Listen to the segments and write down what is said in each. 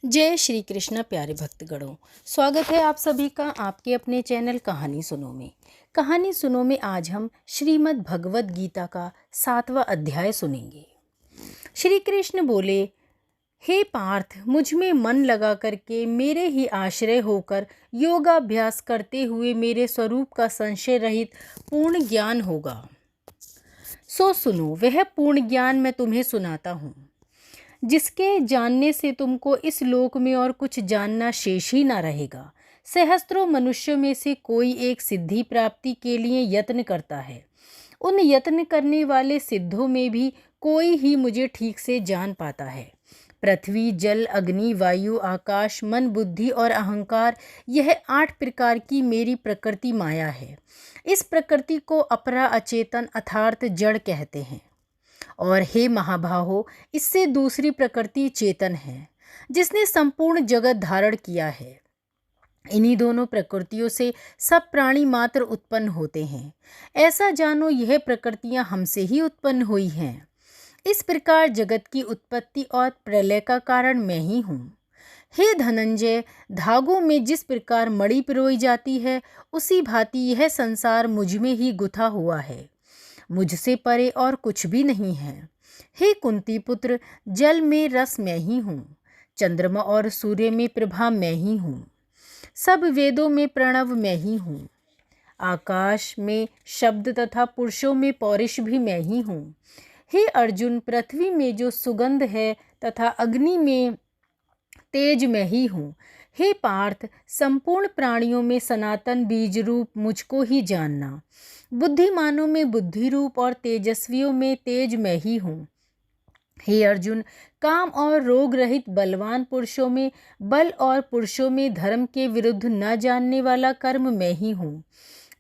जय श्री कृष्ण प्यारे भक्तगणों, स्वागत है आप सभी का आपके अपने चैनल कहानी सुनो में। कहानी सुनो में आज हम श्रीमद् भगवद गीता का 7वां अध्याय सुनेंगे। श्री कृष्ण बोले, हे पार्थ, मुझ में मन लगा करके मेरे ही आश्रय होकर योगाभ्यास करते हुए मेरे स्वरूप का संशय रहित पूर्ण ज्ञान होगा। सो सुनो, वह पूर्ण ज्ञान मैं तुम्हें सुनाता हूँ, जिसके जानने से तुमको इस लोक में और कुछ जानना शेष ही ना रहेगा। सहस्त्रों मनुष्यों में से कोई एक सिद्धि प्राप्ति के लिए यत्न करता है। उन यत्न करने वाले सिद्धों में भी कोई ही मुझे ठीक से जान पाता है। पृथ्वी, जल, अग्नि, वायु, आकाश, मन, बुद्धि और अहंकार, यह 8 प्रकार की मेरी प्रकृति माया है। इस प्रकृति को अपरा, अचेतन अर्थात जड़ कहते हैं। और हे महाबाहो, इससे दूसरी प्रकृति चेतन है, जिसने संपूर्ण जगत धारण किया है। इन्हीं दोनों प्रकृतियों से सब प्राणी मात्र उत्पन्न होते हैं। ऐसा जानो, यह प्रकृतियां हमसे ही उत्पन्न हुई हैं। इस प्रकार जगत की उत्पत्ति और प्रलय का कारण मैं ही हूँ। हे धनंजय, धागों में जिस प्रकार मणि पिरोई जाती है, उसी भांति यह संसार मुझ में ही गुथा हुआ है। मुझसे परे और कुछ भी नहीं है। हे कुंती पुत्र, जल में रस मैं ही हूँ, चंद्रमा और सूर्य में प्रभा मैं ही हूँ, सब वेदों में प्रणव मैं ही हूँ, आकाश में शब्द तथा पुरुषों में पौरुष भी मैं ही हूँ। हे अर्जुन, पृथ्वी में जो सुगंध है तथा अग्नि में तेज मैं ही हूँ। हे पार्थ, संपूर्ण प्राणियों में सनातन बीज रूप मुझको ही जानना। बुद्धिमानों में बुद्धि रूप और तेजस्वियों में तेज मैं ही हूँ। हे अर्जुन, काम और रोग रहित बलवान पुरुषों में बल और पुरुषों में धर्म के विरुद्ध न जानने वाला कर्म मैं ही हूँ।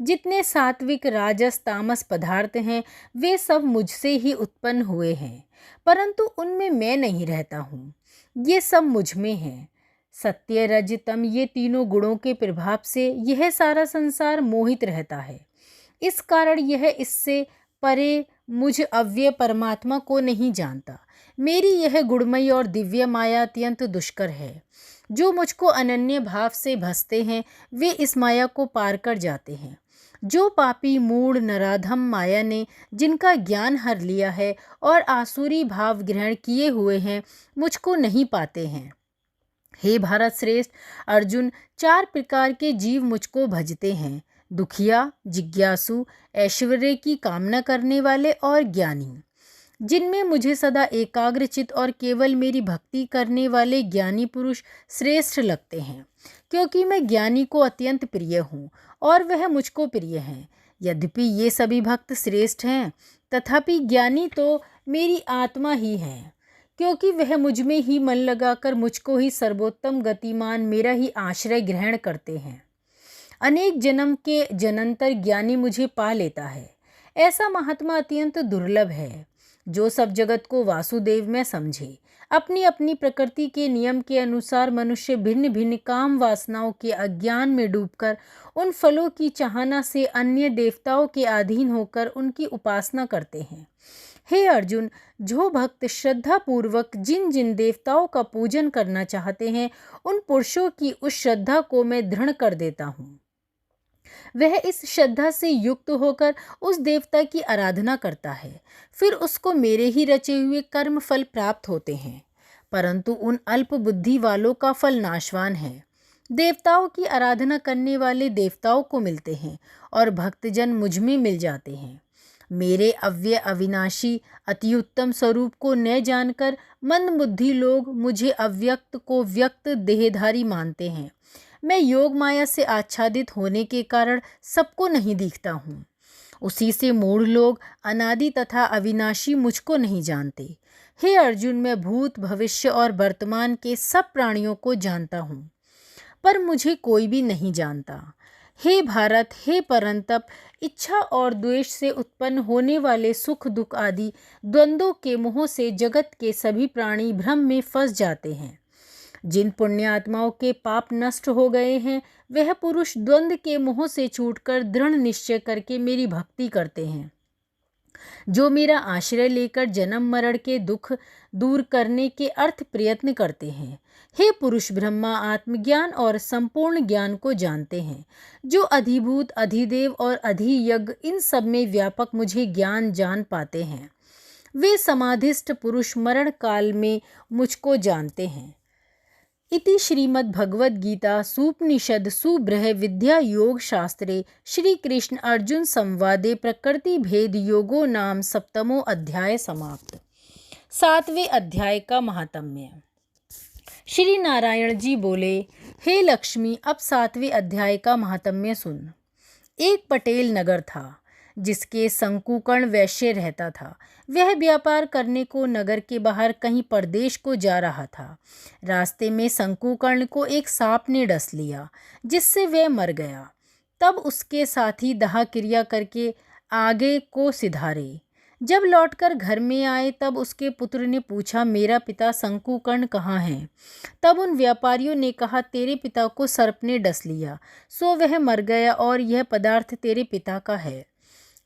जितने सात्विक, राजस, तामस पदार्थ हैं, वे सब मुझसे ही उत्पन्न हुए हैं, परंतु उनमें मैं नहीं रहता हूँ। ये सब मुझ में है। सत्य, रज, तम, ये तीनों गुणों के प्रभाव से यह सारा संसार मोहित रहता है। इस कारण यह इससे परे मुझ अव्यय परमात्मा को नहीं जानता। मेरी यह गुणमयी और दिव्य माया अत्यंत दुष्कर है। जो मुझको अनन्य भाव से भसते हैं, वे इस माया को पार कर जाते हैं। जो पापी, मूढ़, नराधम माया ने जिनका ज्ञान हर लिया है और आसुरी भाव ग्रहण किए हुए हैं, मुझको नहीं पाते हैं। हे भारत श्रेष्ठ अर्जुन, 4 प्रकार के जीव मुझको भजते हैं: दुखिया, जिज्ञासु, ऐश्वर्य की कामना करने वाले और ज्ञानी। जिनमें मुझे सदा एकाग्रचित और केवल मेरी भक्ति करने वाले ज्ञानी पुरुष श्रेष्ठ लगते हैं, क्योंकि मैं ज्ञानी को अत्यंत प्रिय हूँ और वह मुझको प्रिय है। यद्यपि ये सभी भक्त श्रेष्ठ हैं, तथापि ज्ञानी तो मेरी आत्मा ही है, क्योंकि वह मुझ में ही मन लगाकर मुझको ही सर्वोत्तम गतिमान, मेरा ही आश्रय ग्रहण करते हैं। अनेक जन्म के जन्मांतर ज्ञानी मुझे पा लेता है। ऐसा महात्मा अत्यंत दुर्लभ है, जो सब जगत को वासुदेव में समझे। अपनी अपनी प्रकृति के नियम के अनुसार मनुष्य भिन्न भिन्न काम वासनाओं के अज्ञान में डूबकर उन फलों की चाहना से अन्य देवताओं के अधीन होकर उनकी उपासना करते हैं। हे अर्जुन, जो भक्त श्रद्धा पूर्वक जिन जिन देवताओं का पूजन करना चाहते हैं, उन पुरुषों की उस श्रद्धा को मैं दृढ़ कर देता हूँ। वह इस श्रद्धा से युक्त होकर उस देवता की आराधना करता है, फिर उसको मेरे ही रचे हुए कर्म फल प्राप्त होते हैं। परंतु उन अल्प बुद्धि वालों का फल नाशवान है। देवताओं की आराधना करने वाले देवताओं को मिलते हैं और भक्तजन मुझ में मिल जाते हैं। मेरे अव्यय अविनाशी अति उत्तम स्वरूप को न जानकर मंदबुद्धि लोग मुझे अव्यक्त को व्यक्त देहधारी मानते हैं। मैं योग माया से आच्छादित होने के कारण सबको नहीं दिखता हूँ। उसी से मूढ़ लोग अनादि तथा अविनाशी मुझको नहीं जानते। हे अर्जुन, मैं भूत, भविष्य और वर्तमान के सब प्राणियों को जानता हूँ, पर मुझे कोई भी नहीं जानता। हे भारत, हे परंतप, इच्छा और द्वेष से उत्पन्न होने वाले सुख दुख आदि द्वंद्वों के मोह से जगत के सभी प्राणी भ्रम में फंस जाते हैं। जिन पुण्यात्माओं के पाप नष्ट हो गए हैं, वह पुरुष द्वंद्व के मोह से छूटकर दृढ़ निश्चय करके मेरी भक्ति करते हैं। जो मेरा आश्रय लेकर जन्म मरण के दुख दूर करने के अर्थ प्रयत्न करते हैं। हे पुरुष, ब्रह्मा आत्मज्ञान और संपूर्ण ज्ञान को जानते हैं। जो अधिभूत, अधिदेव और अधियज्ञ इन सब में व्यापक मुझे ज्ञान जान पाते हैं, वे समाधिस्थ पुरुष मरण काल में मुझको जानते हैं। इति श्रीमद्भगवद्गीता सूपनिषद सुब्रह विद्या योग शास्त्रे श्री कृष्ण अर्जुन संवादे प्रकृति भेद योगो नाम सप्तमो अध्याय समाप्त। 7वें अध्याय का महात्म्य। श्री नारायण जी बोले, हे लक्ष्मी, अब 7वें अध्याय का महात्म्य सुन। एक पटेल नगर था जिसके शंकुकर्ण वैश्य रहता था। वह व्यापार करने को नगर के बाहर कहीं परदेश को जा रहा था। रास्ते में शंकुकर्ण को एक सांप ने डस लिया, जिससे वह मर गया। तब उसके साथी दाह क्रिया करके आगे को सिधारे। जब लौटकर घर में आए तब उसके पुत्र ने पूछा, मेरा पिता शंकुकर्ण कहाँ है? तब उन व्यापारियों ने कहा, तेरे पिता को सर्प ने डस लिया, सो वह मर गया और यह पदार्थ तेरे पिता का है,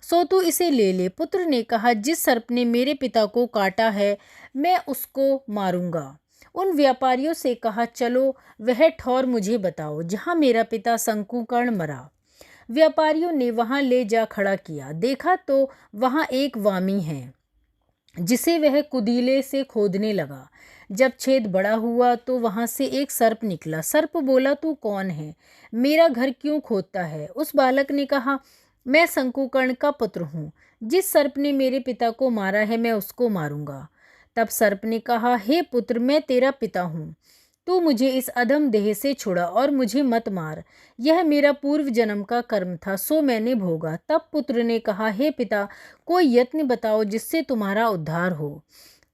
सो तू इसे ले ले। पुत्र ने कहा, जिस सर्प ने मेरे पिता को काटा है मैं उसको मारूंगा। उन व्यापारियों से कहा, चलो वह ठौर मुझे बताओ जहाँ मेरा पिता शंकुकर्ण मरा। व्यापारियों ने वहाँ ले जा खड़ा किया। देखा तो वहाँ एक वामी है, जिसे वह कुदीले से खोदने लगा। जब छेद बड़ा हुआ तो वहाँ से एक सर्प निकला। सर्प बोला, तू कौन है? मेरा घर क्यों खोदता है? उस बालक ने कहा, मैं शंकुकर्ण का पुत्र हूँ। जिस सर्प ने मेरे पिता को मारा है मैं उसको मारूंगा। तब सर्प ने कहा, हे पुत्र, मैं तेरा पिता हूँ। तू मुझे इस अधम देह से छुड़ा और मुझे मत मार। यह मेरा पूर्व जन्म का कर्म था, सो मैंने भोगा। तब पुत्र ने कहा, हे पिता, कोई यत्न बताओ जिससे तुम्हारा उद्धार हो।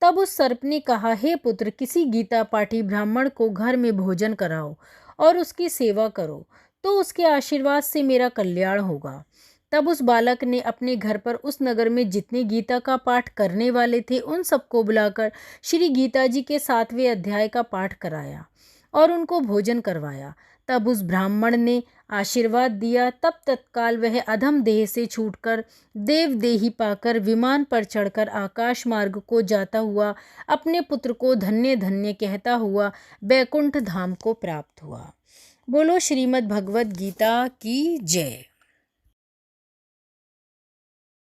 तब उस सर्प ने कहा, हे पुत्र, किसी गीता पाठी ब्राह्मण को घर में भोजन कराओ और उसकी सेवा करो, तो उसके आशीर्वाद से मेरा कल्याण होगा। तब उस बालक ने अपने घर पर उस नगर में जितने गीता का पाठ करने वाले थे उन सबको बुलाकर श्री गीता जी के 7वें अध्याय का पाठ कराया और उनको भोजन करवाया। तब उस ब्राह्मण ने आशीर्वाद दिया। तब तत्काल वह अधम देह से छूटकर देव देही पाकर विमान पर चढ़कर आकाश मार्ग को जाता हुआ अपने पुत्र को धन्य धन्य कहता हुआ बैकुंठ धाम को प्राप्त हुआ। बोलो श्रीमद् भगवद गीता की जय।